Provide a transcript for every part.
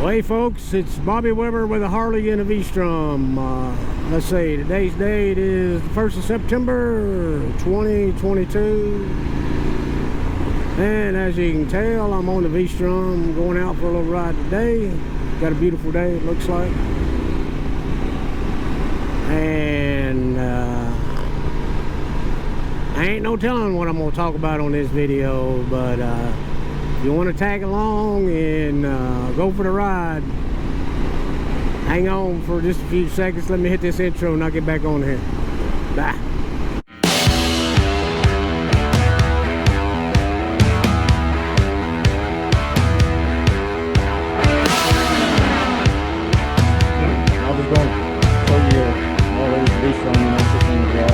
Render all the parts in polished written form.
Well, hey folks, it's Bobby Weber with a Harley and a V-Strom. Let's see, today's date is the 1st of September 2022. And as you can tell, I'm on the V-Strom going out for a little ride today. Got a beautiful day, it looks like. And I ain't no telling what I'm going to talk about on this video, but if you want to tag along and go for the ride, hang on for just a few seconds. Let me hit this intro and I'll get back on here. Bye. I was going to show you all those V-Strom and everything as well.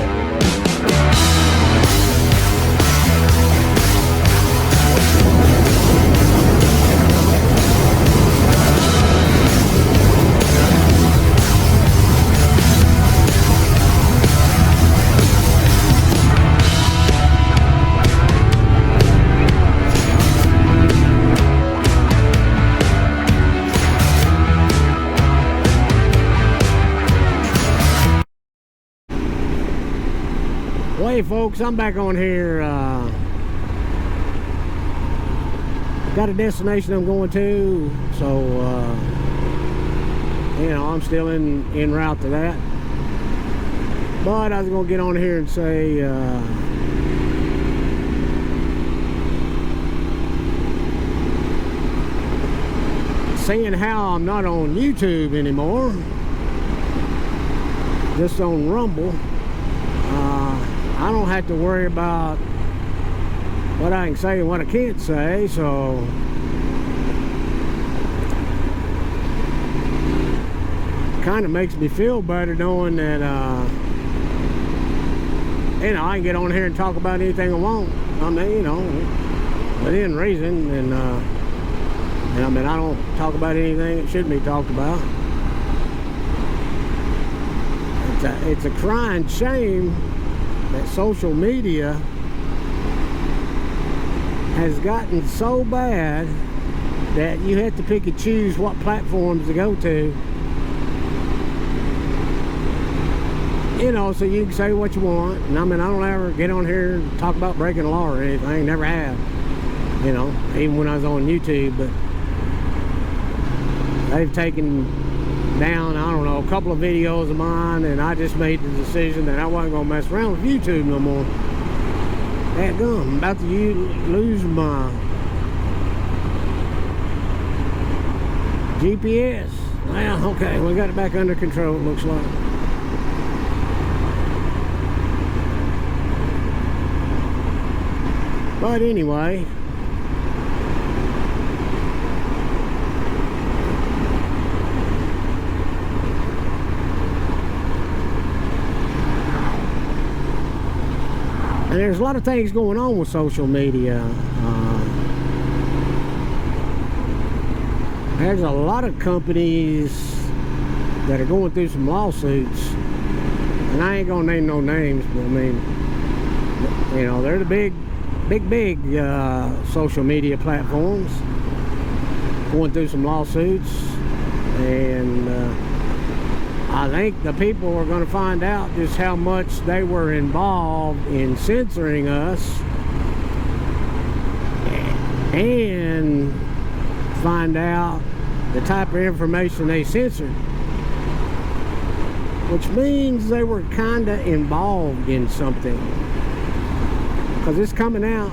Well, hey folks, I'm back on here. Got a destination I'm going to, so you know, I'm still en route to that. But I was gonna get on here and say seeing how I'm not on YouTube anymore, just on Rumble, I don't have to worry about what I can say and what I can't say, so kind of makes me feel better knowing that you know, I can get on here and talk about anything I want. I mean, you know, within reason, and I mean, I don't talk about anything that shouldn't be talked about. It's a crying shame that social media has gotten so bad that you have to pick and choose what platforms to go to, you know, so you can say what you want. And I mean, I don't ever get on here and talk about breaking the law or anything, never have, you know, even when I was on YouTube. But they've taken down, I don't know, a couple of videos of mine, and I just made the decision that I wasn't gonna mess around with YouTube no more. Dadgum, I'm about to lose my GPS. Well, okay, we got it back under control, it looks like. But anyway, and there's a lot of things going on with social media. There's a lot of companies that are going through some lawsuits, and I ain't gonna name no names, but I mean, you know, they're the big social media platforms going through some lawsuits, and I think the people are going to find out just how much they were involved in censoring us, and find out the type of information they censored, which means they were kind of involved in something, because it's coming out.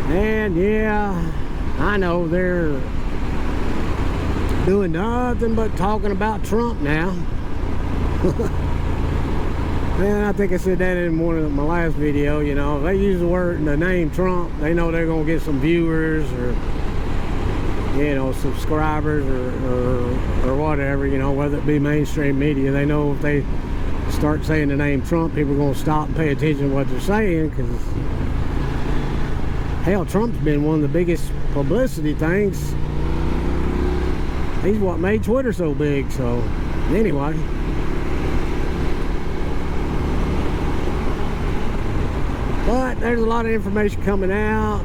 And yeah, I know they're doing nothing but talking about Trump now. And I think I said that in one of my last video, you know, if they use the name Trump, they know they're gonna get some viewers or, you know, subscribers or whatever, you know, whether it be mainstream media. They know if they start saying the name Trump, people are gonna stop and pay attention to what they're saying, because hell, Trump's been one of the biggest publicity things. He's what made Twitter so big. So anyway, but there's a lot of information coming out,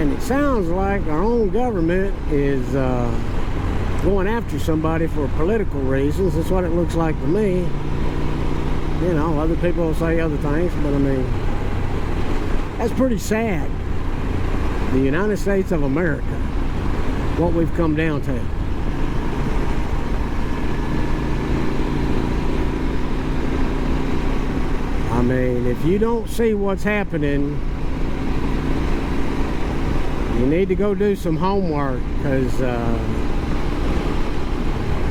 And it sounds like our own government is going after somebody for political reasons. That's what it looks like to me. You know, other people will say other things, but I mean, that's pretty sad. The United States of America, what we've come down to. I mean, if you don't see what's happening, you need to go do some homework, because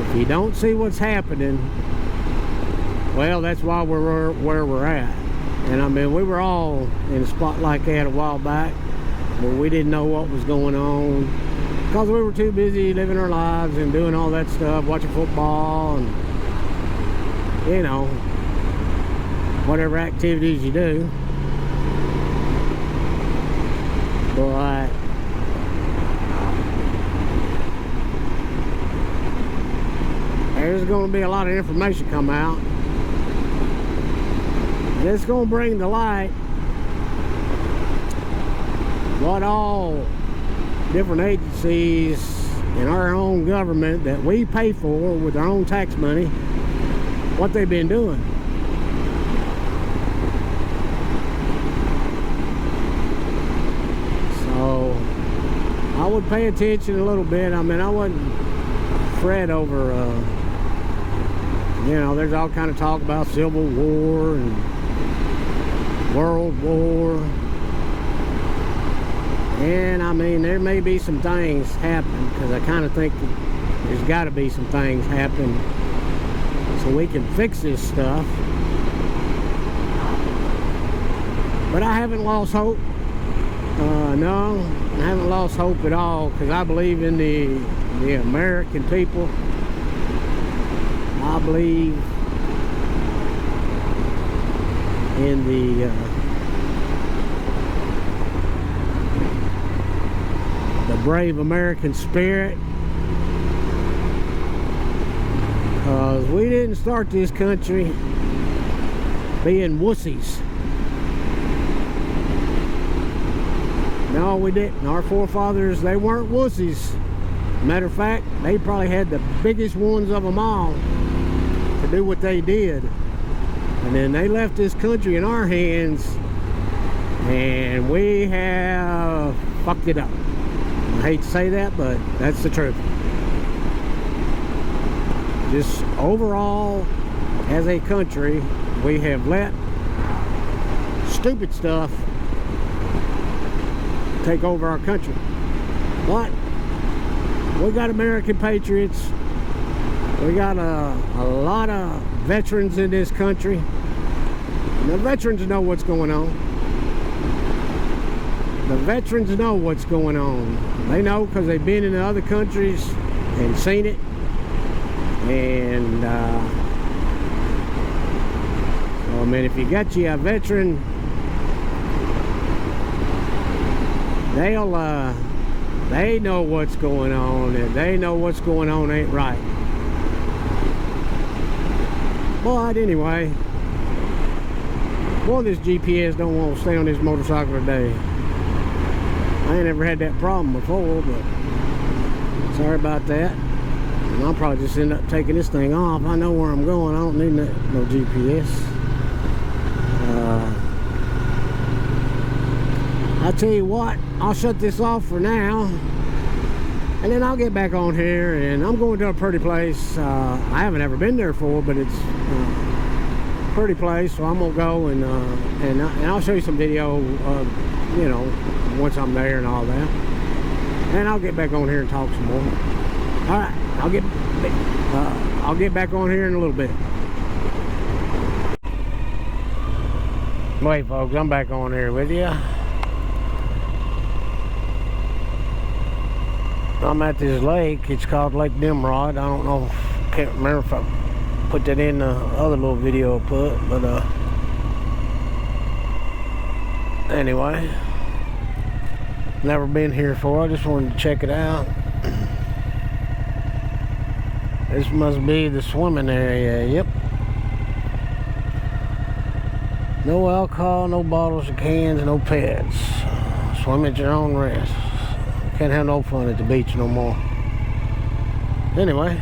if you don't see what's happening, well, that's why we're where we're at. And I mean, we were all in a spot like that a while back, where we didn't know what was going on, because we were too busy living our lives and doing all that stuff, watching football and, you know, whatever activities you do. But there's going to be a lot of information come out, and it's going to bring to light what all different agencies in our own government that we pay for with our own tax money, what they've been doing. So I would pay attention a little bit. I mean, I wouldn't fret over you know, there's all kind of talk about Civil War and World War, and I mean, there may be some things happen, because I kind of think that there's got to be some things happen so we can fix this stuff. But I haven't lost hope. No, I haven't lost hope at all, because I believe in the American people. I believe in the brave American spirit, because we didn't start this country being wussies. No, we didn't. Our forefathers, they weren't wussies. Matter of fact, they probably had the biggest ones of them all to do what they did. And then they left this country in our hands, and we have fucked it up. I hate to say that, but that's the truth. Just overall, as a country, we have let stupid stuff take over our country. But we got American patriots. We got a lot of veterans in this country. And the veterans know what's going on. The veterans know what's going on. They know because they've been in other countries and seen it. And so, I mean, if you got you a veteran, they know what's going on, and they know what's going on ain't right. But anyway, boy, this GPS don't want to stay on this motorcycle today. I ain't ever had that problem before, but sorry about that. And I'll probably just end up taking this thing off. I know where I'm going. I don't need no GPS. I'll tell you what, I'll shut this off for now, and then I'll get back on here, and I'm going to a pretty place. I haven't ever been there before, but it's a pretty place, so I'm going to go, and I'll show you some video, you know, once I'm there and all that. And I'll get back on here and talk some more. All right, I'll get back on here in a little bit. Wait, folks, I'm back on here with you. I'm at this lake. It's called Lake Nimrod. I don't know, can't remember if I put that in the other little video I put, but anyway, never been here before. I just wanted to check it out. This must be the swimming area. Yep. No alcohol, no bottles or cans, no pets. Swim at your own risk. Can't have no fun at the beach no more. Anyway,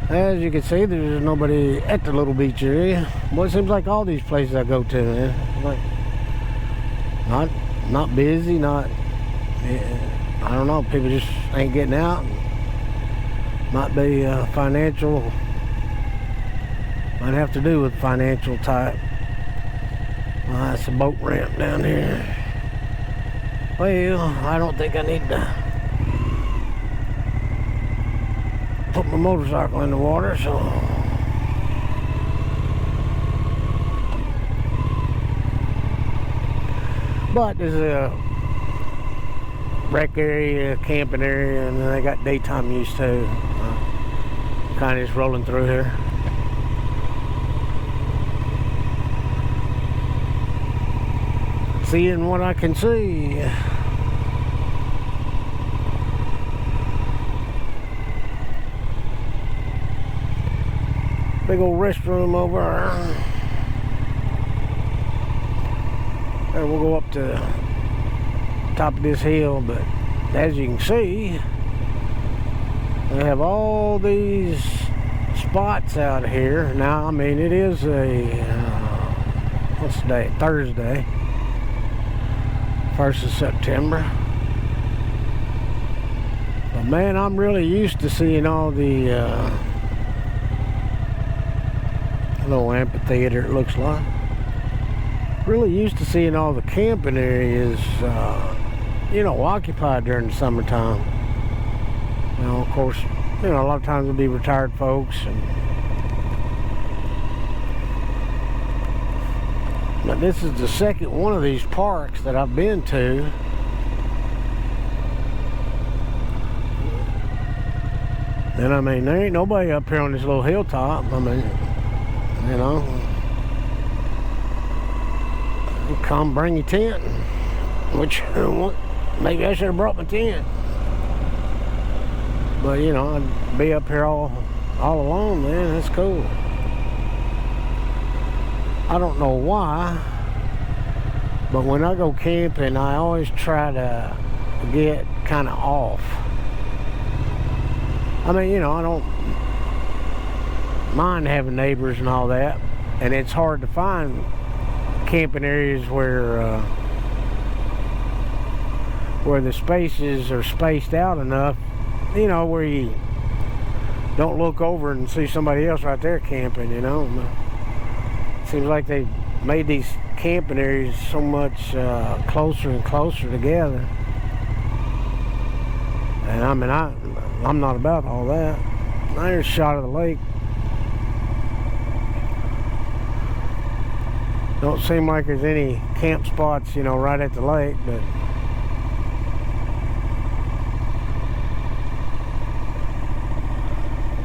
as you can see, there's nobody at the little beach area. Boy, it seems like all these places I go to, man, like not busy, not. I don't know. People just ain't getting out. Might be financial. Might have to do with financial type. That's a boat ramp down here. Well, I don't think I need to put my motorcycle in the water, so. But there's a rec area, camping area, and they got daytime use too. Kind of just rolling through here. Seeing what I can see. Big old restroom over there. And we'll go up to the top of this hill, but as you can see, they have all these spots out here. Now, I mean, it is a, what's the day? Thursday. 1st of September. But man, I'm really used to seeing all the little amphitheater, it looks like. Really used to seeing all the camping areas, you know, occupied during the summertime. You know, of course, you know, a lot of times it'll be retired folks. But this is the second one of these parks that I've been to. And I mean, there ain't nobody up here on this little hilltop. I mean, you know, you come bring your tent, which maybe I should have brought my tent. But you know, I'd be up here all alone, man. That's cool. I don't know why, but when I go camping, I always try to get kind of off. I mean, you know, I don't mind having neighbors and all that, and it's hard to find camping areas where the spaces are spaced out enough, you know, where you don't look over and see somebody else right there camping, you know. Seems like they made these camping areas so much closer and closer together. And I mean, I'm not about all that. There's a shot of the lake. Don't seem like there's any camp spots, you know, right at the lake, but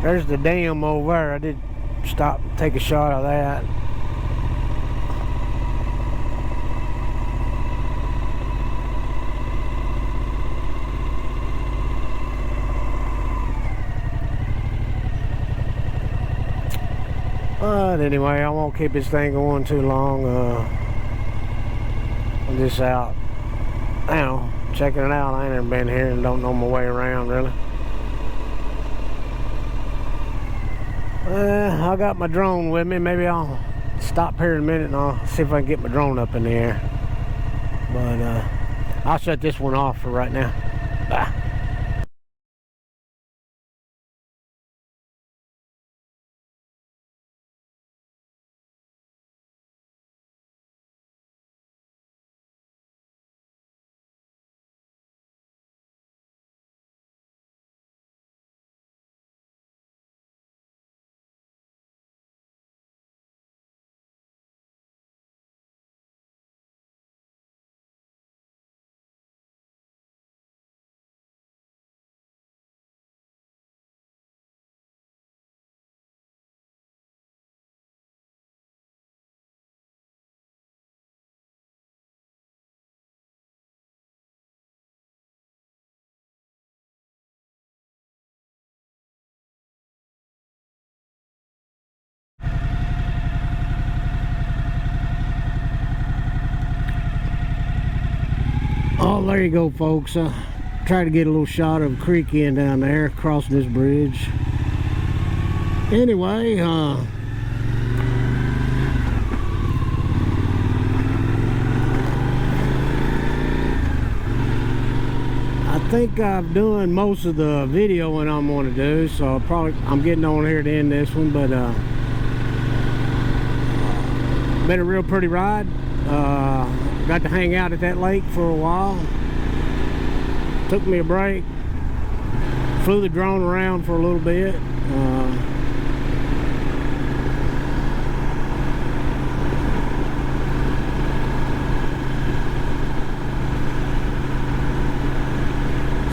there's the dam over there. I did stop and take a shot of that. But anyway, I won't keep this thing going too long. I'm just out, you know, checking it out. I ain't never been here and don't know my way around really. I got my drone with me. Maybe I'll stop here in a minute and I'll see if I can get my drone up in the air. But I'll shut this one off for right now. Bye. there you go, folks. Try to get a little shot of a creek in down there crossing this bridge. Anyway, I think I've done most of the videoing I'm going to do, so I'm getting on here to end this one. But been a real pretty ride. Got to hang out at that lake for a while. Took me a break. Flew the drone around for a little bit.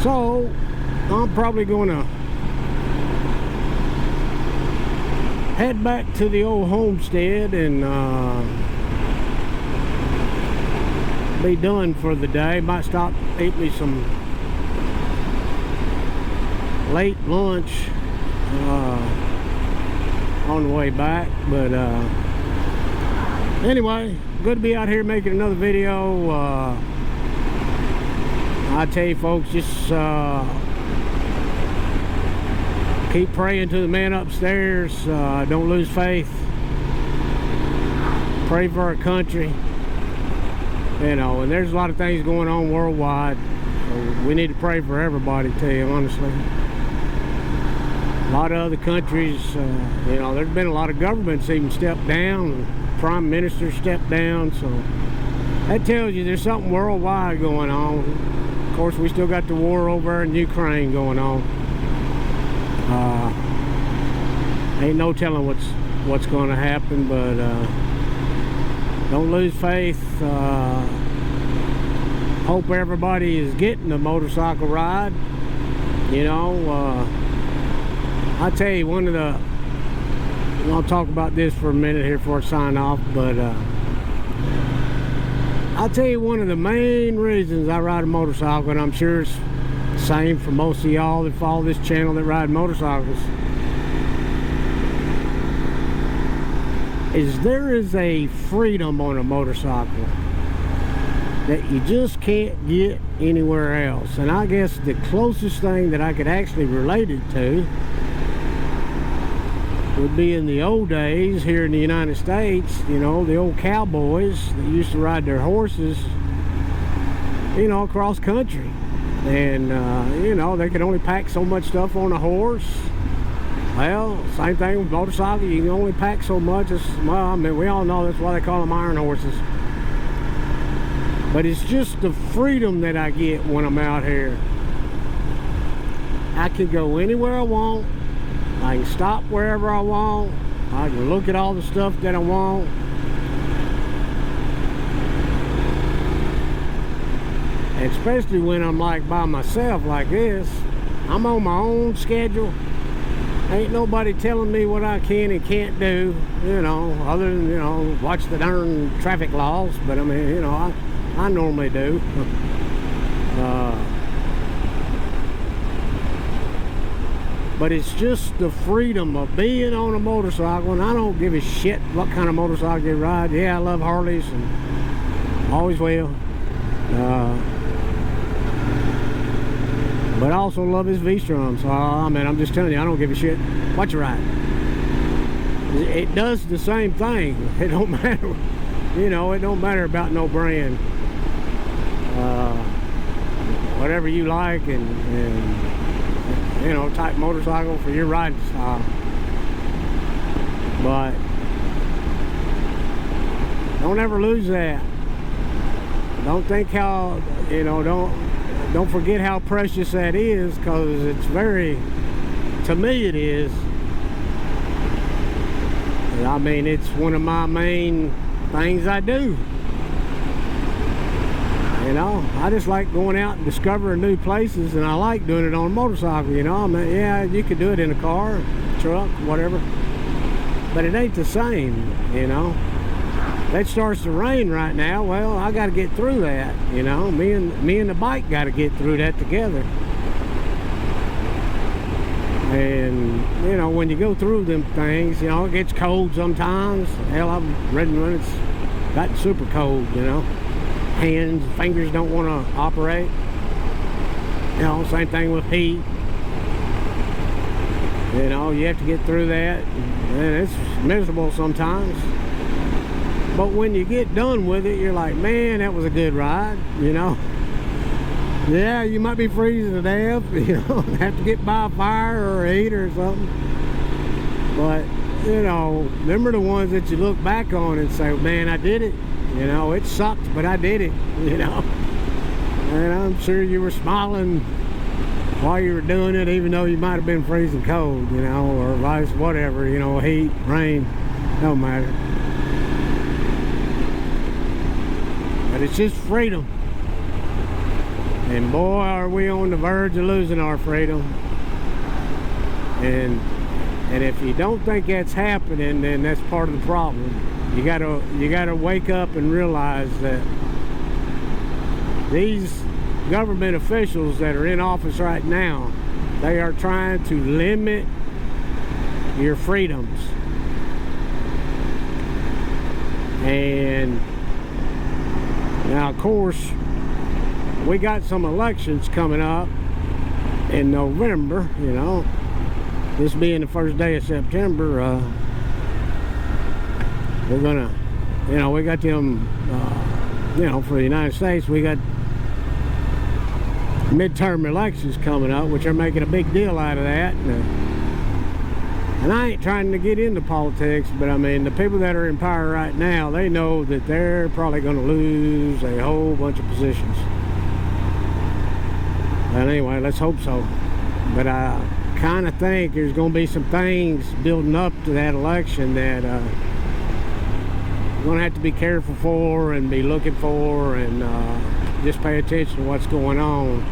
So I'm probably going to head back to the old homestead and be done for the day. Might stop, eat me some late lunch on the way back. But anyway, good to be out here making another video. I tell you, folks, just keep praying to the man upstairs. Don't lose faith. Pray for our country. You know, and there's a lot of things going on worldwide. So we need to pray for everybody, tell you honestly. A lot of other countries, you know, there's been a lot of governments even stepped down. Prime Minister stepped down. So that tells you there's something worldwide going on. Of course, we still got the war over in Ukraine going on. Ain't no telling what's going to happen, but don't lose faith. Hope everybody is getting a motorcycle ride. You know, I tell you, I'll talk about this for a minute here before I sign off, but I'll tell you one of the main reasons I ride a motorcycle, and I'm sure it's the same for most of y'all that follow this channel that ride motorcycles, is there is a freedom on a motorcycle that you just can't get anywhere else. And I guess the closest thing that I could actually relate it to would be in the old days here in the United States. You know, the old cowboys that used to ride their horses, you know, across country. And you know, they could only pack so much stuff on a horse. Well, same thing with motorcycle. You can only pack so much. Well, I mean, we all know that's why they call them iron horses. But it's just the freedom that I get when I'm out here. I can go anywhere I want. I can stop wherever I want. I can look at all the stuff that I want. And especially when I'm like by myself like this, I'm on my own schedule. Ain't nobody telling me what I can and can't do, you know, other than, you know, watch the darn traffic laws. But I mean, you know, I normally do. But it's just the freedom of being on a motorcycle, and I don't give a shit what kind of motorcycle you ride. Yeah, I love Harleys and always will. But I also love his V-Strom. So I mean, I'm just telling you, I don't give a shit what you ride. It does the same thing. It don't matter, you know. It don't matter about no brand. Whatever you like, and you know, type motorcycle for your riding style. But don't ever lose that. Don't think how, you know, don't forget how precious that is, because it's very, to me it is. I mean, it's one of my main things I do. You know, I just like going out and discovering new places, and I like doing it on a motorcycle, you know. I mean, yeah, you could do it in a car, truck, whatever, but it ain't the same, you know. It starts to rain right now. Well, I got to get through that, you know. Me and the bike got to get through that together. And, you know, when you go through them things, you know, it gets cold sometimes. Hell, I've ridden when it's gotten super cold, you know. hands, fingers don't want to operate. You know, same thing with heat. You know, you have to get through that, and it's miserable sometimes. But when you get done with it, you're like, man, that was a good ride, you know. Yeah, you might be freezing to death, you know, have to get by a fire or a heater or something. But, you know, them are the ones that you look back on and say, man, I did it. You know, it sucked, but I did it, you know. And I'm sure you were smiling while you were doing it, even though you might have been freezing cold, you know, or vice, whatever, you know, heat, rain, don't matter. But it's just freedom. And boy, are we on the verge of losing our freedom. And if you don't think that's happening, then that's part of the problem. You gotta wake up and realize that these government officials that are in office right now, they are trying to limit your freedoms. And now, of course, we got some elections coming up in November, you know. This being the first day of September, we're gonna, you know, we got them, you know, for the United States, we got midterm elections coming up, which are making a big deal out of that. And I ain't trying to get into politics, but I mean, the people that are in power right now, they know that they're probably going to lose a whole bunch of positions. And anyway, let's hope so. But I kind of think there's going to be some things building up to that election that we're going to have to be careful for and be looking for, and just pay attention to what's going on.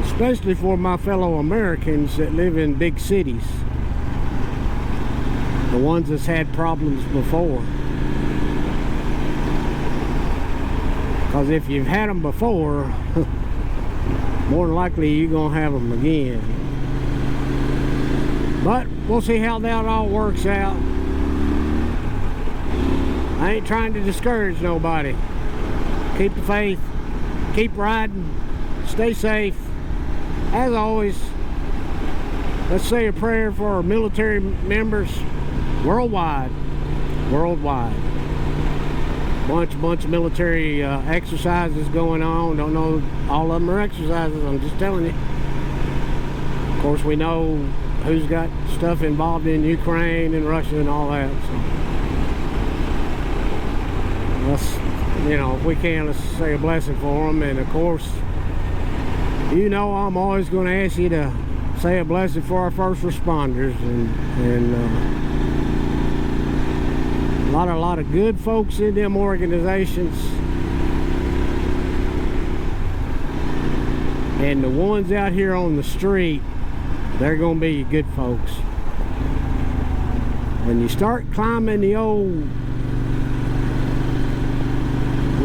Especially for my fellow Americans that live in big cities, the ones that's had problems before. Because if you've had them before, more than likely you're gonna have them again. But we'll see how that all works out. I ain't trying to discourage nobody. Keep the faith, keep riding, stay safe. As always, let's say a prayer for our military members worldwide. Bunch of military exercises going on. Don't know all of them are exercises, I'm just telling you. Of course, we know who's got stuff involved in Ukraine and Russia and all that. So let's, you know, if we can, let's say a blessing for them. And of course, you know, I'm always going to ask you to say a blessing for our first responders, and a lot of good folks in them organizations, and the ones out here on the street, they're going to be good folks. When you start climbing the old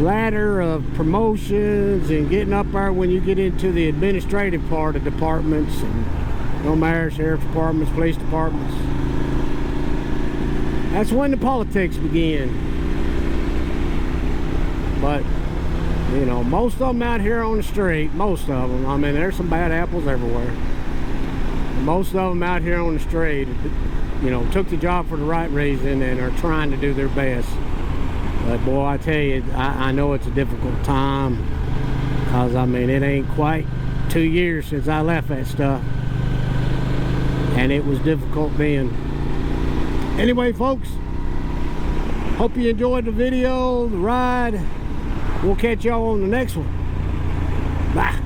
ladder of promotions and getting up there, when you get into the administrative part of departments, and no matter, sheriff's departments, police departments, that's when the politics begin. But you know, most of them out here on the street, most of them, I mean, there's some bad apples everywhere. Most of them out here on the street, you know, took the job for the right reason and are trying to do their best. But boy, I tell you, I know it's a difficult time, because I mean, it ain't quite 2 years since I left that stuff, and it was difficult then. Anyway, folks, hope you enjoyed the video, the ride. We'll catch y'all on the next one. Bye.